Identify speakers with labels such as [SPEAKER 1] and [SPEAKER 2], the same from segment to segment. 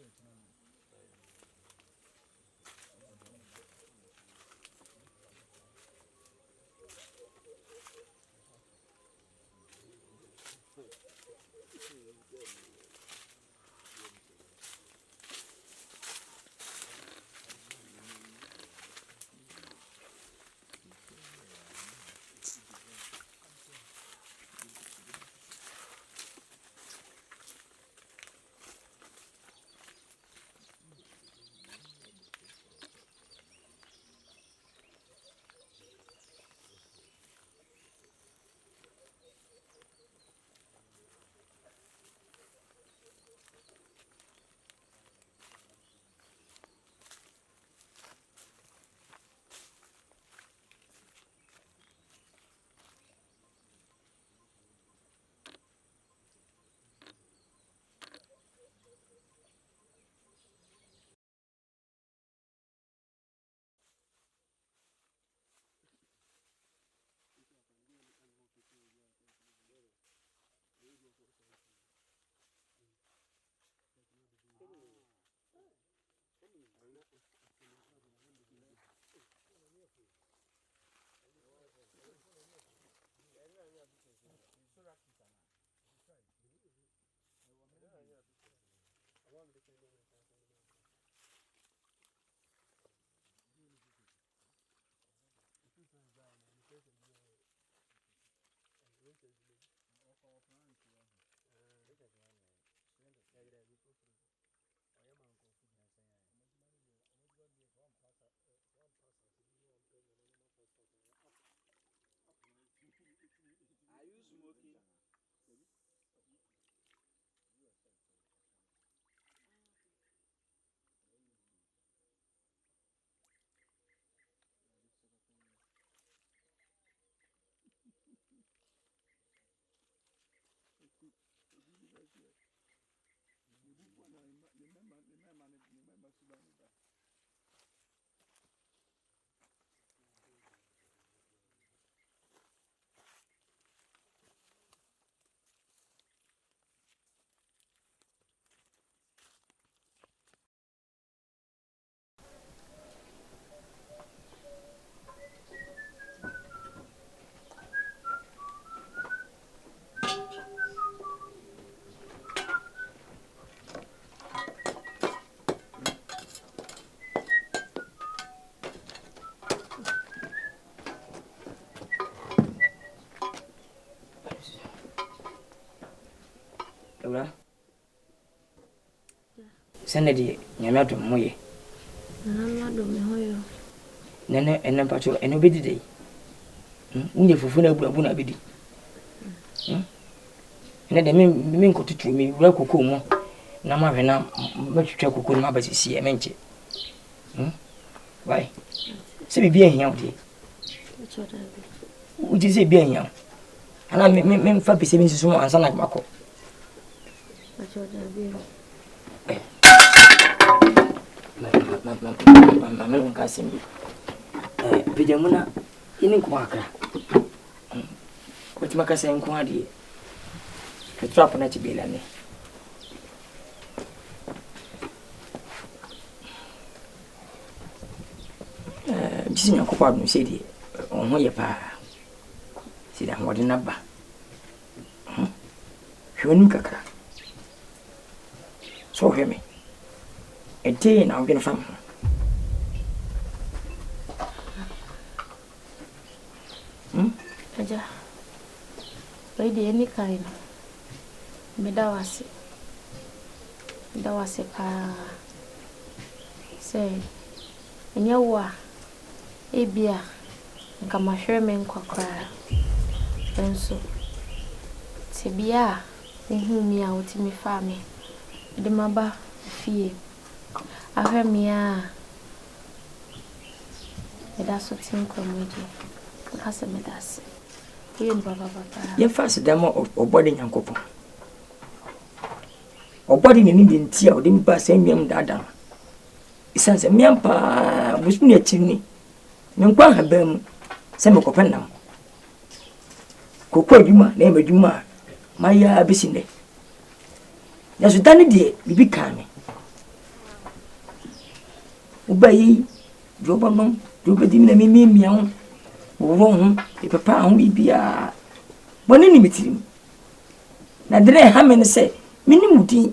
[SPEAKER 1] Are you smoking?
[SPEAKER 2] Ora. Sanadi nyame to moye.
[SPEAKER 3] Nana do me hoyo.
[SPEAKER 2] Nene enen pacho eno bedide. Unye fufu na abu na bedi. Ene de me nkotutu me wura kokko mu. Na ma hwe na matwetwa kokko ma basisi e menche. Bye. Se bibi ehia odi. Uji se bibi ehia. Ana me fa pese bi nsusu ansa na mako. Mama Nkansah Pijamuna ini kuakra. Kuti makasa nko ade. Trap na tibela ne. Bisi nya kokwa no se di onho ye pa. Si da ngode na ba. Hwenu kakra. So hweme. Ete na ngene fam.
[SPEAKER 3] Aja. Baidi any kind. Medawasi pa. Say. Enyewa. Ebia. Nka mahwere me nkwakra. Enso. Tibia. Ehumi a otimi fa me. De maba fie. Ahwemia. Medaso tinkomoje. Kase medase. Yen baba.
[SPEAKER 2] Ye fast dem obody nyankopon. Obody ni ndi ntia odi mpa sanwam dada. Isanse miampa busu ne chini. Ne nkwa habam se mekopenam. Kokko adwuma na emadwuma maya abisine. Ya so dane de bibi kan me. Obey, Jobanum, Jobadin, and me, meow, wrong, if a pound be bia. One enmity. Now, then I have many say, Minimuti,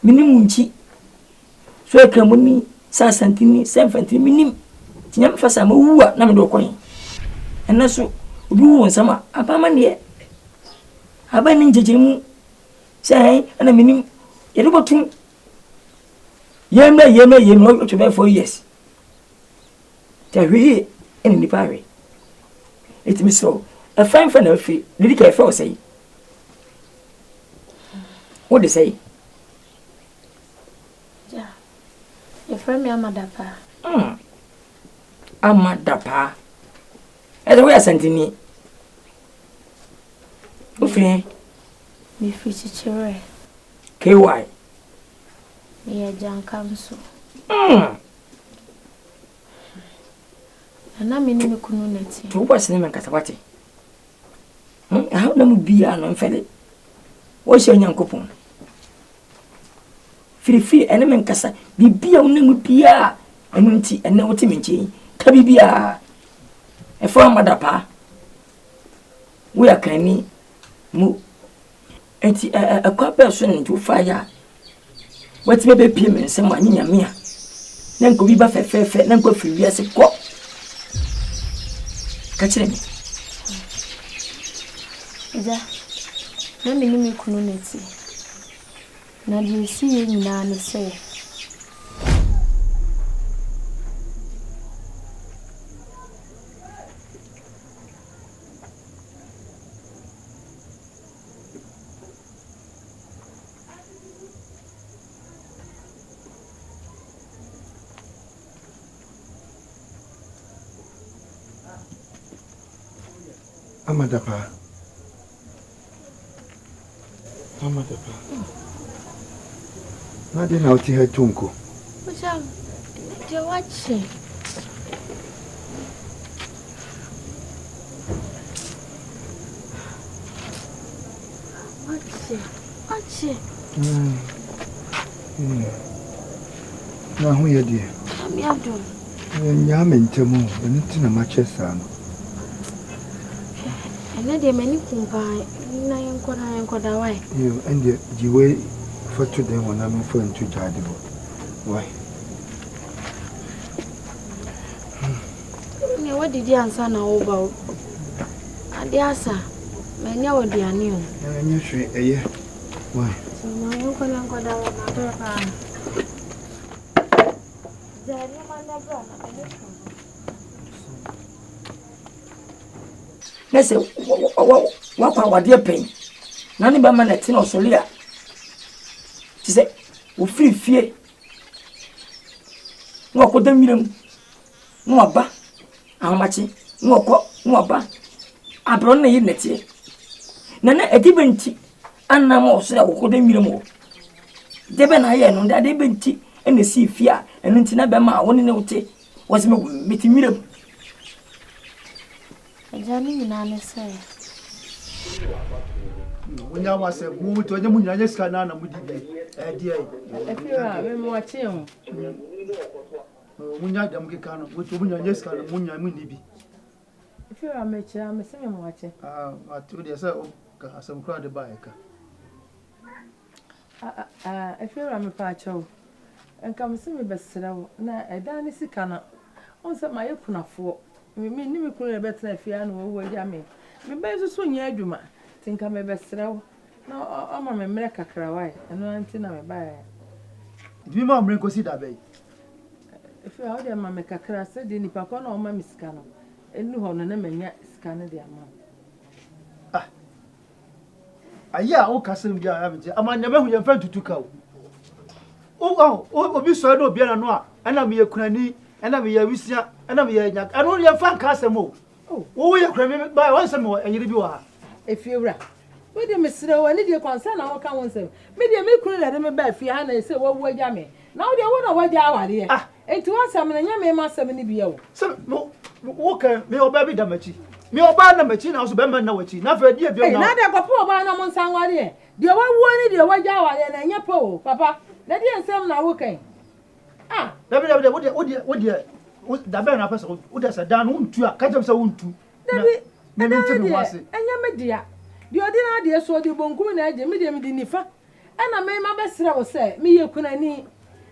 [SPEAKER 2] Minimunchi. So I come with me, Santini, Sanfantini, Minim, Tiam for some who are number coin. And also, you and summer, a permanent. Have I ninja Jim? Say, and a minim, you know to Yema, to bear 4 years. Tell we in the parry. It's me so. A fine friend of fee, Liddy Care say. What do you say?
[SPEAKER 3] Yeah. Your friend, my mother, pa.
[SPEAKER 2] I'm mad, pa. As we are sending me. Okay.
[SPEAKER 3] Me free to chere.
[SPEAKER 2] KY.
[SPEAKER 3] Me a Nkansah. And I'm in the community.
[SPEAKER 2] To what's the name of Nkansah? How do you be an unfair? What's your young coupon? Free, and Nkansah, be a name with Pia, and Munti, and no Timinchi, Kabibia. A former dapa. We are canny. Mo. And a person to fire. What's maybe payment, someone in your mere. Then go be buff a fair, then go free as a cop. Catch me.
[SPEAKER 3] Is that? Let me name community. Now you see in Nana say.
[SPEAKER 4] Amadapa. Nadi na uti he tunko.
[SPEAKER 3] Ojam, je watching. Watch.
[SPEAKER 4] Na hu ye die.
[SPEAKER 3] Me abdul.
[SPEAKER 4] Nya mentemu, eni tina Manchester no.
[SPEAKER 3] And then many kumpai na yankoda why.
[SPEAKER 4] You and the way for today when I'm referring to Jadibo. Why?
[SPEAKER 3] What did you answer now about? And the answer, many of the new.
[SPEAKER 4] And you say, why?
[SPEAKER 3] So my uncle and Kwadwo.
[SPEAKER 2] Let's say, what dear pain? None by man at Tino Solia. She said, we free fear. No, could them million. No, ba. How much? No, ba. I brought in the tea. Nana a dibenti, and no more, so I will them million. Deben I on that dibenti, and the sea fear, and until Nabama, one in the tea was meeting million.
[SPEAKER 3] Johnny Nana say.
[SPEAKER 5] When I was a move to the Munyas Canana, dear.
[SPEAKER 6] If you are watching,
[SPEAKER 5] Munyadam Gicano, which Munyas Canana, Munya Munibi.
[SPEAKER 6] if you are mature, I'm saying watching.
[SPEAKER 5] I told you, sir, some crowded bike.
[SPEAKER 6] If you are a patcho, and come see me best now, a danny sicana. On some my open for. Me ni could better if you know where jammy. Me better soon ya juma. Think I'm a best row. No, I'm a America cry, and no antenna me buy.
[SPEAKER 5] Do you mamma consider bay?
[SPEAKER 6] If you are there, Mamma Cacra said, Didn't Pacon or Mammy Scano, and no one and yet scanner their mom.
[SPEAKER 5] Yeah, oh, Cassim, dear, haven't you? I'm never your friend to took out. Oh, be so I don't be a noir, and I'm your cranny, and I'm your Wisia, and I'm your yak. I don't your fan Cassamo. Oh, you're cramming by once more, and you are.
[SPEAKER 6] If you rap. Wait a minute, I need your concern. I'll come and say, maybe I may let him back for Hannah and say, what were jammy? Now they wonder what you are here. And to us, I'm a young man, 70 below. So,
[SPEAKER 5] Walker, me or baby damachi. Me or banner machine house, Bemman, no, not a dear bill.
[SPEAKER 6] Not a papa, banner on somewhere. The one wanted your white hour and your pole, Papa. Let you say now, okay. Ah,
[SPEAKER 5] Dabi dabi na pesa wo de sa dan untu a ka jam sa untu.
[SPEAKER 6] Dabi
[SPEAKER 5] me mente me wase.
[SPEAKER 6] Enya me dia. Di odi na de so di bonkum na aje me de nifa. Ana me ma be sere wo se me ye kunani.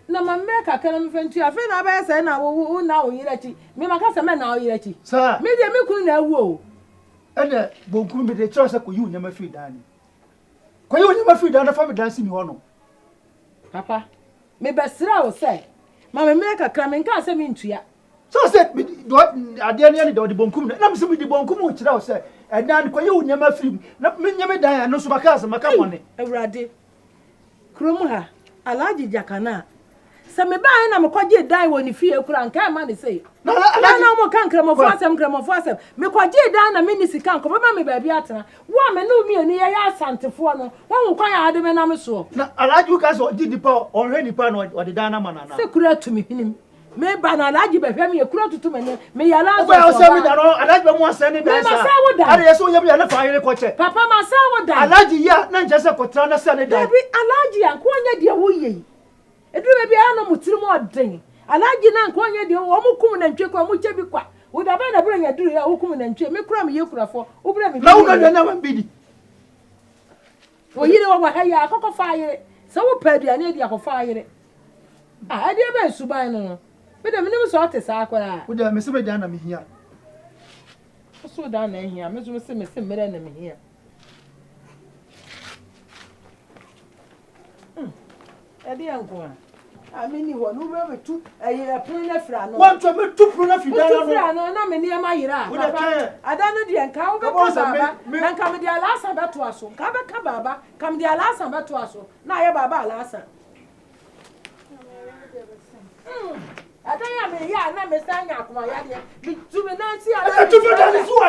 [SPEAKER 6] Na ma me ka kana me fentu afi na ba se na wo na wo yirachi. Me ma ka se me na wo yirachi.
[SPEAKER 5] Sa.
[SPEAKER 6] Me de me kunu na awu o.
[SPEAKER 5] Ene bonkum me de chira sa ko yu nyama fi dan ni. Ko yu nyama fi dan na fa me dan si mi ho no.
[SPEAKER 6] Papa, me be sere wo se. Ma me ka kana me nka se me ntua.
[SPEAKER 5] So said me do ade ne de bonkum na me se me di bonkum o chira wo se. E dan ko yu nyama fi na me nyama dan no so maka mone.
[SPEAKER 6] Ewurade. Krom ha, alaji jakana. Se me ba na me kwaje dan wo ni fie kura nka ma ne sei. Na mo kan kramofo asem. Me kwaje dan na me ni sika nko ba me ba bi atena. Wo me no mi ani ya asantefo no. Wo ho kwan ya ade me na me so.
[SPEAKER 5] Na alaji ka so di pa onhwe ni pa no o de dan na manana.
[SPEAKER 6] Se kura tumi hinim. Me ba na alaji be hwe me ye kura tutu me ya la so.
[SPEAKER 5] O se me da no alaji be mo asene da sa. Are yeso ye bi na fa yire ko che.
[SPEAKER 6] Papa ma sa wo da.
[SPEAKER 5] Alaji ya na nje se ko tra na se ne da.
[SPEAKER 6] Bi alaji an ko nya de wo ye. Eduru be bia no mutiri mo den. Alaji na nko nya de wo mukum na ntwe kwa mu che bi kwa. Wo da ba na bra nya duru ya hukum na ntwe. Me kura me ye kurafo. Wo bra me.
[SPEAKER 5] Na wo na na man bidi.
[SPEAKER 6] Wo yire wo ha ya akoko fa yire. Se wo pa aduane de akofa yire. Ah, ade be suban no. Me de me nim so ate sa akwara.
[SPEAKER 5] Wo da me se be dan na me hia.
[SPEAKER 6] So da na hia. Me so me se mere na me hia. Ade anko a. Amini wo no be tu eye pon na fra no.
[SPEAKER 5] Wan to me tu pro na fi dan
[SPEAKER 6] no. Fra no na me ni ama yira. Papa. Ada no de nka wo be ka baba. Na nka me de alasa be to aso. Ka be ka baba. Kam de alasa be to aso. Na ye baba alasa. Ada ya me ya na me sanya akoma ya de. Bi tu me na si ala.
[SPEAKER 5] Tu fa dan si wo.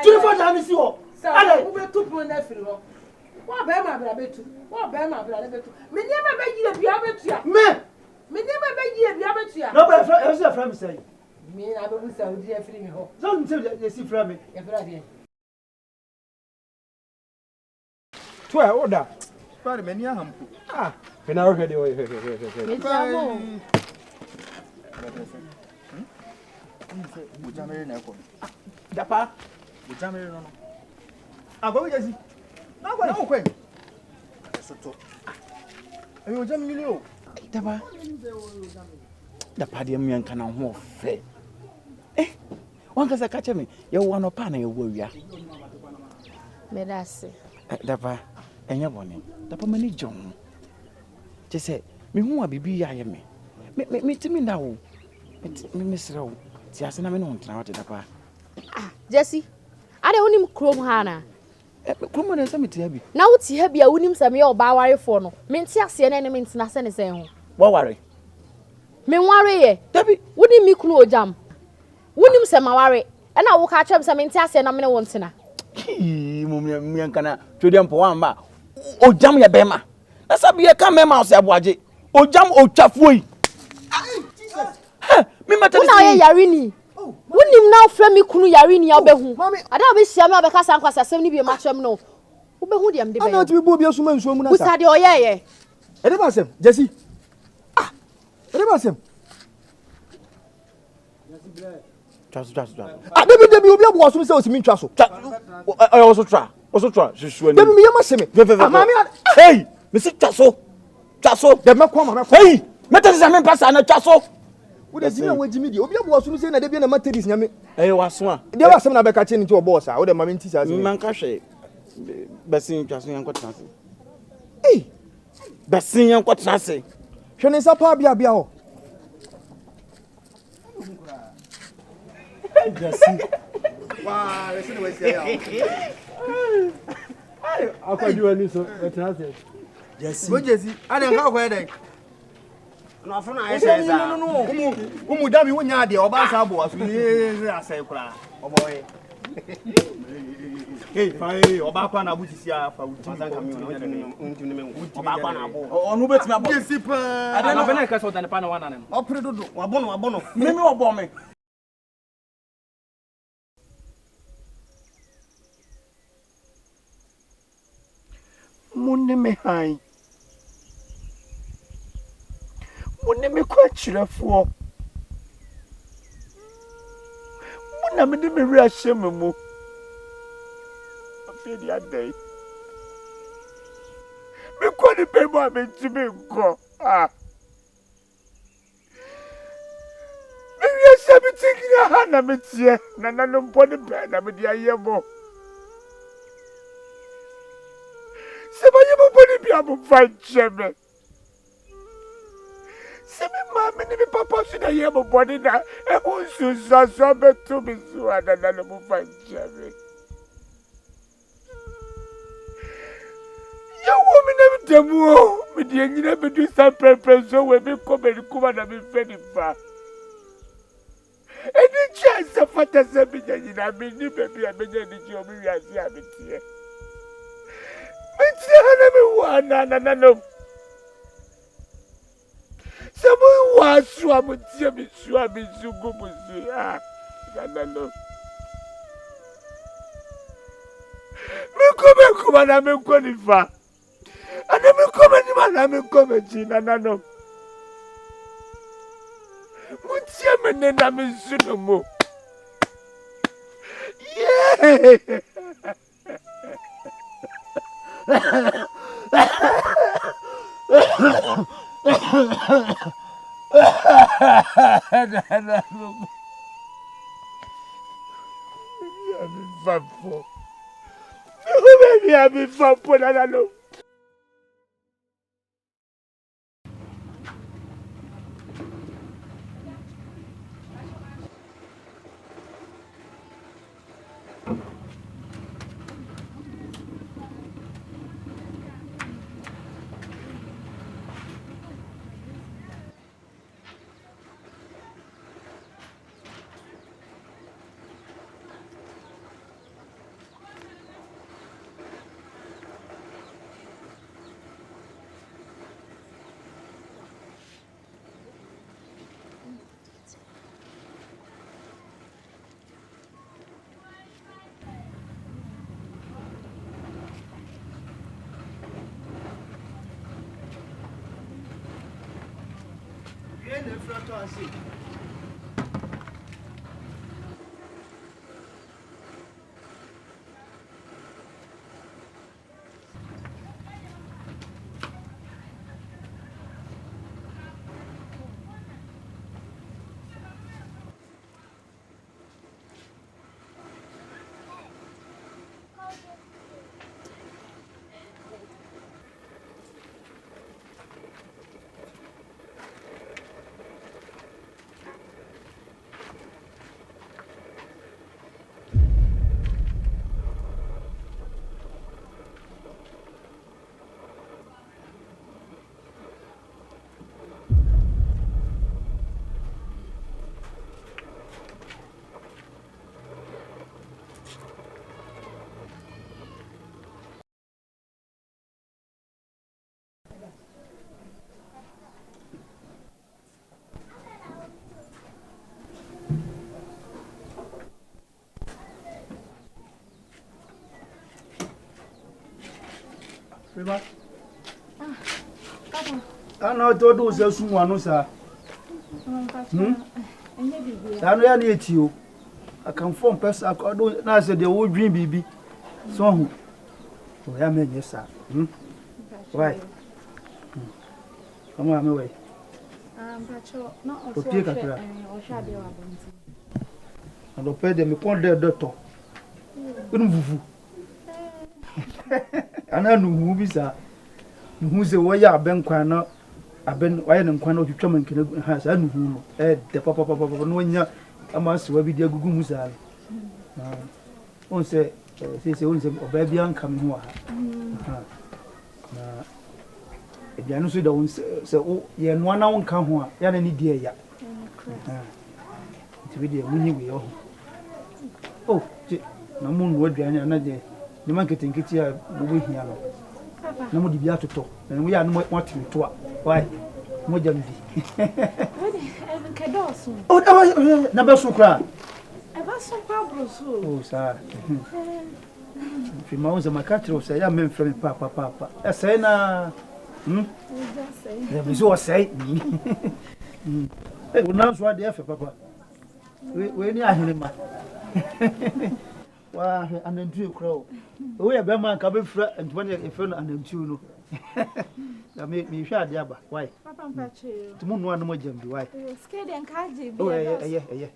[SPEAKER 5] Tu fa dan si wo.
[SPEAKER 6] Ala wo be tu pro na firi ho. Wa be ma bra betu. Wa be ma bra betu. Me ni ma be yire bia betu ya. Me ni ma be yire bia betu ya.
[SPEAKER 5] No be fra, e se fra me say.
[SPEAKER 6] Me na be bu sa odi afiri me ho.
[SPEAKER 5] So nte ye si fra me.
[SPEAKER 6] Ya fra de.
[SPEAKER 7] To a order.
[SPEAKER 1] Pare me ni ahampu.
[SPEAKER 7] Ah, me na rohwe de o he.
[SPEAKER 3] Me jamo.
[SPEAKER 1] Ujamere na ekọ.
[SPEAKER 7] Dapa.
[SPEAKER 1] Ujamere no no.
[SPEAKER 5] Agbo je si.
[SPEAKER 1] Na kwen. Soto. E ujam mili o.
[SPEAKER 8] Dapa de me nka na ho fe. Wan ka sa ka che me ye wo no pa na ye wo wia.
[SPEAKER 3] Me dase.
[SPEAKER 8] Dapa enya bone. Dapa mani jon. Je se me hu abibi ya ye me. Me timi na wo. Me sra wo. Ti ase na me no ntra wo dapa.
[SPEAKER 3] Ah, Jesse. Ade wonim krom ha na.
[SPEAKER 8] Kuma na sami tiabi.
[SPEAKER 3] Na wuti ha bia wonim se me ye oba warefo no. Me nti ase na me ntina se ne se ho.
[SPEAKER 8] Wa ware.
[SPEAKER 3] Me ware ye.
[SPEAKER 8] Dabi,
[SPEAKER 3] wonim mi kunu OGYAM. Wonim se ma ware. E na wo ka chem se me nti ase na me ne wo ntina.
[SPEAKER 8] Mu mi nka na twede mpo wan ba. OGYAM ye bema. Na sabi ye ka mema ose aboaje. OGYAM otwafo yi. Ha, mi mata ni.
[SPEAKER 3] Na ye yare ni. Wonim na ofra mi kunu yare ni obehu. Ada obehia me obeka san kwasa sem ni bi ma chem no. Obehu de am de be.
[SPEAKER 7] Ana tumi bo bi asuma nsuo mu na sa.
[SPEAKER 3] Usa de oyeye.
[SPEAKER 7] E de ba sem, Jesse. Ah. E de ba sem.
[SPEAKER 8] Twaso.
[SPEAKER 7] Ah, debi obi abo asum se osimi ntwa so.
[SPEAKER 8] Also try. Shushu
[SPEAKER 7] Debi me yama seme.
[SPEAKER 8] Mami, hey, me si twaso.
[SPEAKER 7] De me kwa ma.
[SPEAKER 8] Hey, meta se me pasa na twaso.
[SPEAKER 7] Wo de simi anwa jimi di. Obi abo asum se na debi na materis nyame.
[SPEAKER 8] Eh, waso a.
[SPEAKER 7] De ba sem na be ka che ni ti obo sa. Wo de mami nti sa se.
[SPEAKER 8] Man ka hwe. Besin twaso yan kwotena se.
[SPEAKER 7] Eh,
[SPEAKER 8] Besin yan kwotena se.
[SPEAKER 7] hwe ni sa pa bia ho.
[SPEAKER 1] Jesse. Wa, listen we say ya.
[SPEAKER 7] Akwaju ani so, etena se.
[SPEAKER 1] Jesse. Wo Jesse, ade nka kwa dey. Na afuna aye say za. No. Umu dami wo nya de oba sa bo asu ni asai kura. Obo he. Hey, fine, oba kwa na butisi afa uti. Mazanka mi ona oba kwa na abo.
[SPEAKER 8] Onu betimi abo.
[SPEAKER 1] Jesse pa.
[SPEAKER 6] Ada na bena ka so dan pa na wana na.
[SPEAKER 1] Opre dodo, wabono.
[SPEAKER 8] Mimi obo me.
[SPEAKER 7] Munne me hai
[SPEAKER 8] ne me kwachirefo na me de me wi ahye me mu afi di adai me ko ni pe mo abentime nko me wi ahye me tikira ha na me tie na no mpo ne be na me di ayemo se ba yemo boni bia mo fa cheme se me mama ni me papa su na yemo boni na e mo su so be to me su ana na mo fa cheme ya wo me na me demu me di nyina be du sa prepare so we be ko be kuma na me fe ni fa any chance of fata se be nyina me ni be bia be nyina ni o me wi asi abetie me tie na me wa na no Samu wa swa mu tie mi swa mi zugu mu zi na no me kuma na me ko ni fa ana me kuma ni ma na me ko me ji na no mu tie me ne na me zu no mo yeah
[SPEAKER 5] Papa. Ana to do se su wanu sa. Sanu ya na eti o. Akan form person akodo na se de wo dwin bibi. So hu. O ya menye sa. Why? Come on, me
[SPEAKER 3] Pacho, no,
[SPEAKER 5] o pie kakra.
[SPEAKER 3] O sha de wa bonti.
[SPEAKER 5] Ando pe de me kon de doctor. Unu vuvu. Ana nu bi sa. Nu se wo ya abenkwan na aben waye ne nkwan na otwetwa mankene ha sa nu no. De papa no nya ama se wa bi de agugu mu sa. On se on se oba bia nka me ho ha. Na ebianu so da won se o ye no na won ka ho a ya na ni die ya. Ti bi de munyi we ho. Oh, na mun wo aduane na de ni man ketenketi a mo bo hia no. Na mo di bia toto. Na mo ya no mo timi to a. Why? Mo jam bi.
[SPEAKER 3] Even kedoso.
[SPEAKER 5] Oh, na be so kra.
[SPEAKER 3] E ba so kwa broso.
[SPEAKER 5] Oh, sa. Fi ma unza makatro sa ya memfre mi papa. Esa na Yeah, we saw say. Hey, we now saw the effort, Papa. We near him. Wow, and then 2 crow. We have been my cabin and 20 a friend and then 2. That make me share the other. Why?
[SPEAKER 9] Papa, patch you.
[SPEAKER 5] To moon one more jump. Why?
[SPEAKER 9] Scared and cardgy.
[SPEAKER 5] Oh, yeah.